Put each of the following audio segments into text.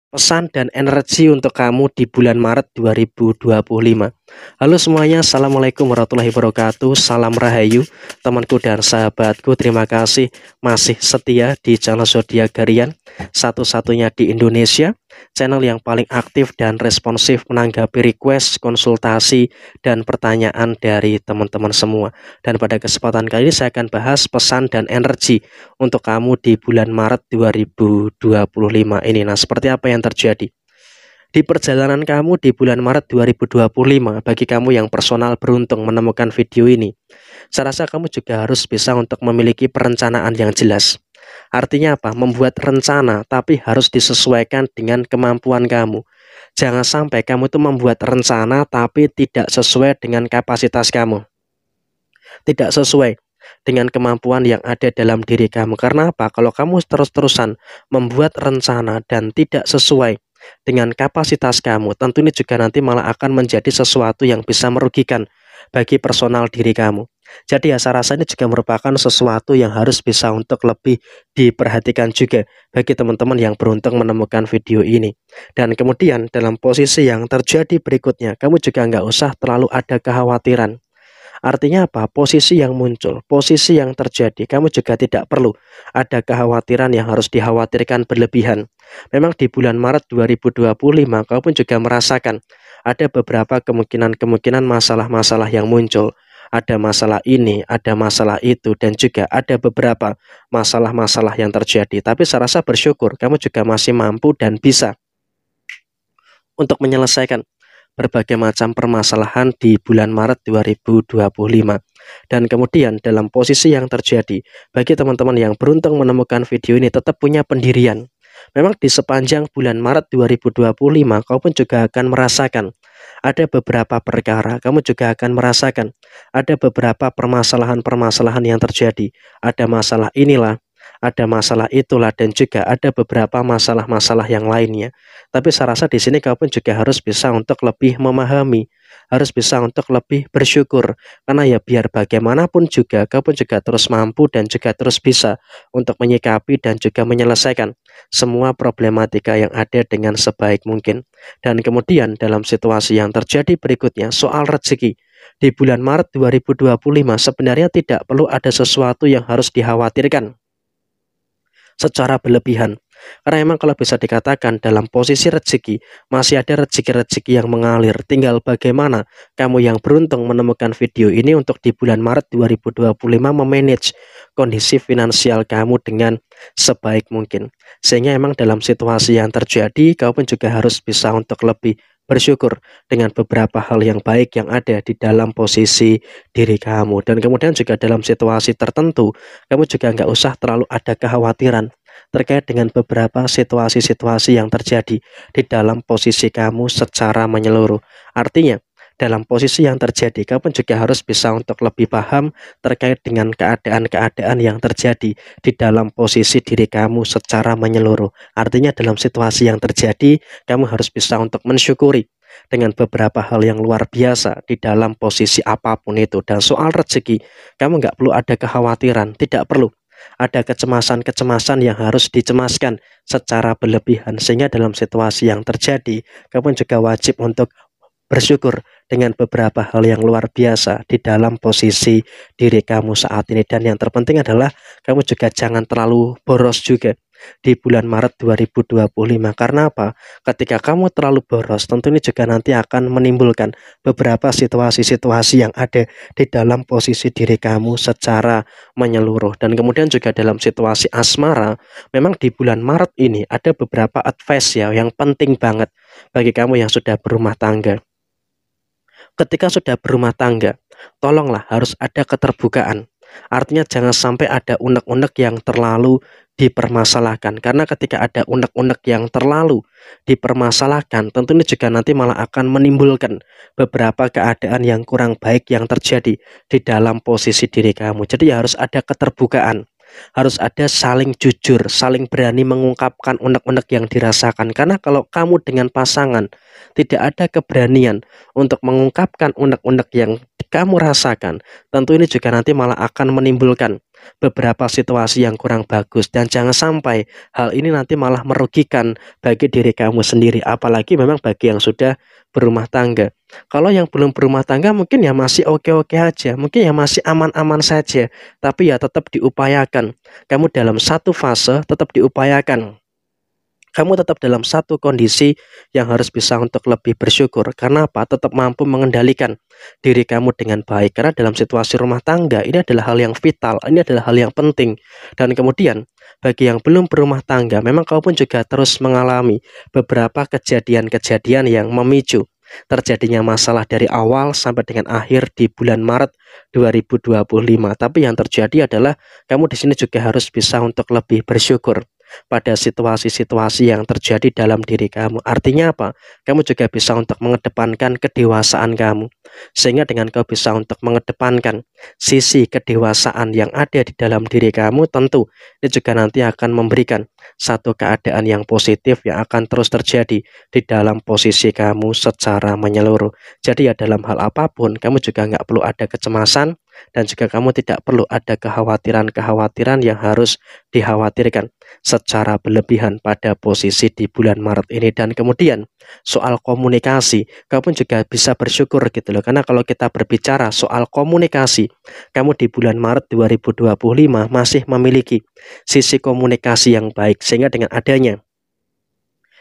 Pesan dan energi untuk kamu di bulan Maret 2025. Halo semuanya, Assalamualaikum warahmatullahi wabarakatuh. Salam Rahayu, temanku dan sahabatku. Terima kasih masih setia di channel Zodiak Harian, satu-satunya di Indonesia, channel yang paling aktif dan responsif menanggapi request, konsultasi, dan pertanyaan dari teman-teman semua. Dan pada kesempatan kali ini saya akan bahas pesan dan energi untuk kamu di bulan Maret 2025 ini. Nah, seperti apa yang terjadi di perjalanan kamu di bulan Maret 2025? Bagi kamu yang personal beruntung menemukan video ini, saya rasa kamu juga harus bisa untuk memiliki perencanaan yang jelas. Artinya apa? Membuat rencana tapi harus disesuaikan dengan kemampuan kamu. Jangan sampai kamu itu membuat rencana tapi tidak sesuai dengan kapasitas kamu, tidak sesuai dengan kemampuan yang ada dalam diri kamu. Karena apa? Kalau kamu terus-terusan membuat rencana dan tidak sesuai dengan kapasitas kamu, tentu ini juga nanti malah akan menjadi sesuatu yang bisa merugikan bagi personal diri kamu. Jadi ya, saya rasa ini juga merupakan sesuatu yang harus bisa untuk lebih diperhatikan juga bagi teman-teman yang beruntung menemukan video ini. Dan kemudian dalam posisi yang terjadi berikutnya, kamu juga nggak usah terlalu ada kekhawatiran. Artinya apa? Posisi yang muncul, posisi yang terjadi, kamu juga tidak perlu ada kekhawatiran yang harus dikhawatirkan berlebihan. Memang di bulan Maret 2025, kamu pun juga merasakan ada beberapa kemungkinan-kemungkinan masalah-masalah yang muncul. Ada masalah ini, ada masalah itu, dan juga ada beberapa masalah-masalah yang terjadi. Tapi saya rasa bersyukur, kamu juga masih mampu dan bisa untuk menyelesaikan berbagai macam permasalahan di bulan Maret 2025. Dan kemudian dalam posisi yang terjadi, bagi teman-teman yang beruntung menemukan video ini tetap punya pendirian. Memang di sepanjang bulan Maret 2025, kau pun juga akan merasakan ada beberapa perkara, kamu juga akan merasakan ada beberapa permasalahan-permasalahan yang terjadi. Ada masalah inilah, ada masalah itulah, dan juga ada beberapa masalah-masalah yang lainnya. Tapi saya rasa di sini kau pun juga harus bisa untuk lebih memahami, harus bisa untuk lebih bersyukur. Karena ya biar bagaimanapun juga kau pun juga terus mampu dan juga terus bisa untuk menyikapi dan juga menyelesaikan semua problematika yang ada dengan sebaik mungkin. Dan kemudian dalam situasi yang terjadi berikutnya soal rezeki, di bulan Maret 2025 sebenarnya tidak perlu ada sesuatu yang harus dikhawatirkan secara berlebihan. Karena memang kalau bisa dikatakan dalam posisi rezeki, masih ada rezeki-rezeki yang mengalir. Tinggal bagaimana kamu yang beruntung menemukan video ini untuk di bulan Maret 2025 memanage kondisi finansial kamu dengan sebaik mungkin. Sehingga memang dalam situasi yang terjadi, kamu pun juga harus bisa untuk lebih bersyukur dengan beberapa hal yang baik yang ada di dalam posisi diri kamu. Dan kemudian juga dalam situasi tertentu, kamu juga nggak usah terlalu ada kekhawatiran terkait dengan beberapa situasi-situasi yang terjadi di dalam posisi kamu secara menyeluruh. Artinya, dalam posisi yang terjadi, kamu juga harus bisa untuk lebih paham terkait dengan keadaan-keadaan yang terjadi di dalam posisi diri kamu secara menyeluruh. Artinya dalam situasi yang terjadi, kamu harus bisa untuk mensyukuri dengan beberapa hal yang luar biasa di dalam posisi apapun itu. Dan soal rezeki, kamu nggak perlu ada kekhawatiran, tidak perlu ada kecemasan-kecemasan yang harus dicemaskan secara berlebihan. Sehingga dalam situasi yang terjadi, kamu juga wajib untuk bersyukur dengan beberapa hal yang luar biasa di dalam posisi diri kamu saat ini. Dan yang terpenting adalah kamu juga jangan terlalu boros juga di bulan Maret 2025. Karena apa? Ketika kamu terlalu boros, tentu ini juga nanti akan menimbulkan beberapa situasi-situasi yang ada di dalam posisi diri kamu secara menyeluruh. Dan kemudian juga dalam situasi asmara, memang di bulan Maret ini ada beberapa advice ya yang penting banget bagi kamu yang sudah berumah tangga. Ketika sudah berumah tangga, tolonglah harus ada keterbukaan. Artinya jangan sampai ada unek-unek yang terlalu dipermasalahkan. Karena ketika ada unek-unek yang terlalu dipermasalahkan, tentu ini juga nanti malah akan menimbulkan beberapa keadaan yang kurang baik yang terjadi di dalam posisi diri kamu. Jadi harus ada keterbukaan. Harus ada saling jujur, saling berani mengungkapkan unek-unek yang dirasakan. Karena kalau kamu dengan pasangan tidak ada keberanian untuk mengungkapkan unek-unek yang kamu rasakan, tentu ini juga nanti malah akan menimbulkan beberapa situasi yang kurang bagus, dan jangan sampai hal ini nanti malah merugikan bagi diri kamu sendiri, apalagi memang bagi yang sudah berumah tangga. Kalau yang belum berumah tangga mungkin ya masih oke-oke aja, mungkin ya masih aman-aman saja, tapi ya tetap diupayakan. Kamu dalam satu fase tetap diupayakan. Kamu tetap dalam satu kondisi yang harus bisa untuk lebih bersyukur. Karena apa? Tetap mampu mengendalikan diri kamu dengan baik. Karena dalam situasi rumah tangga ini adalah hal yang vital, ini adalah hal yang penting. Dan kemudian bagi yang belum berumah tangga, memang kau pun juga terus mengalami beberapa kejadian-kejadian yang memicu terjadinya masalah dari awal sampai dengan akhir di bulan Maret 2025. Tapi yang terjadi adalah kamu di sini juga harus bisa untuk lebih bersyukur pada situasi-situasi yang terjadi dalam diri kamu. Artinya apa? Kamu juga bisa untuk mengedepankan kedewasaan kamu. Sehingga dengan kau bisa untuk mengedepankan sisi kedewasaan yang ada di dalam diri kamu, tentu ini juga nanti akan memberikan satu keadaan yang positif yang akan terus terjadi di dalam posisi kamu secara menyeluruh. Jadi ya dalam hal apapun, kamu juga nggak perlu ada kecemasan, dan juga kamu tidak perlu ada kekhawatiran-kekhawatiran yang harus dikhawatirkan secara berlebihan pada posisi di bulan Maret ini. Dan kemudian soal komunikasi, kamu pun juga bisa bersyukur gitu loh, karena kalau kita berbicara soal komunikasi, kamu di bulan Maret 2025 masih memiliki sisi komunikasi yang baik, sehingga dengan adanya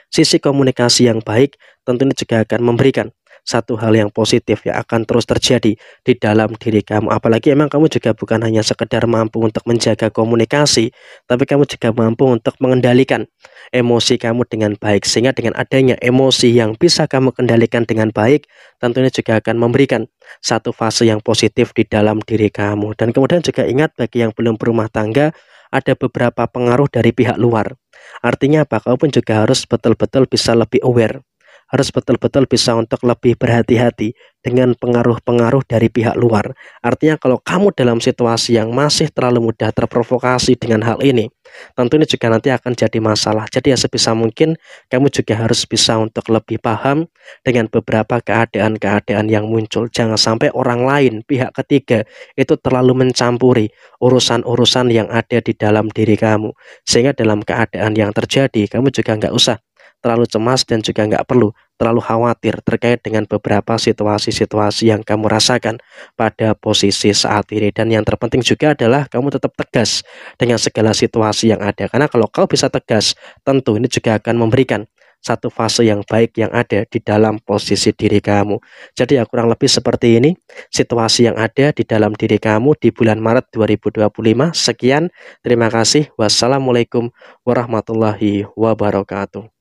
sisi komunikasi yang baik tentunya juga akan memberikan satu hal yang positif yang akan terus terjadi di dalam diri kamu. Apalagi emang kamu juga bukan hanya sekedar mampu untuk menjaga komunikasi, tapi kamu juga mampu untuk mengendalikan emosi kamu dengan baik. Sehingga dengan adanya emosi yang bisa kamu kendalikan dengan baik, tentunya juga akan memberikan satu fase yang positif di dalam diri kamu. Dan kemudian juga ingat, bagi yang belum berumah tangga, ada beberapa pengaruh dari pihak luar. Artinya apa? Kamu pun juga harus betul-betul bisa lebih aware, harus betul-betul bisa untuk lebih berhati-hati dengan pengaruh-pengaruh dari pihak luar. Artinya kalau kamu dalam situasi yang masih terlalu mudah terprovokasi dengan hal ini, tentu ini juga nanti akan jadi masalah. Jadi ya sebisa mungkin kamu juga harus bisa untuk lebih paham dengan beberapa keadaan-keadaan yang muncul. Jangan sampai orang lain, pihak ketiga, itu terlalu mencampuri urusan-urusan yang ada di dalam diri kamu. Sehingga dalam keadaan yang terjadi, kamu juga nggak usah terlalu cemas, dan juga nggak perlu terlalu khawatir terkait dengan beberapa situasi-situasi yang kamu rasakan pada posisi saat ini. Dan yang terpenting juga adalah kamu tetap tegas dengan segala situasi yang ada, karena kalau kau bisa tegas, tentu ini juga akan memberikan satu fase yang baik yang ada di dalam posisi diri kamu. Jadi ya kurang lebih seperti ini situasi yang ada di dalam diri kamu di bulan Maret 2025. Sekian, terima kasih. Wassalamualaikum warahmatullahi wabarakatuh.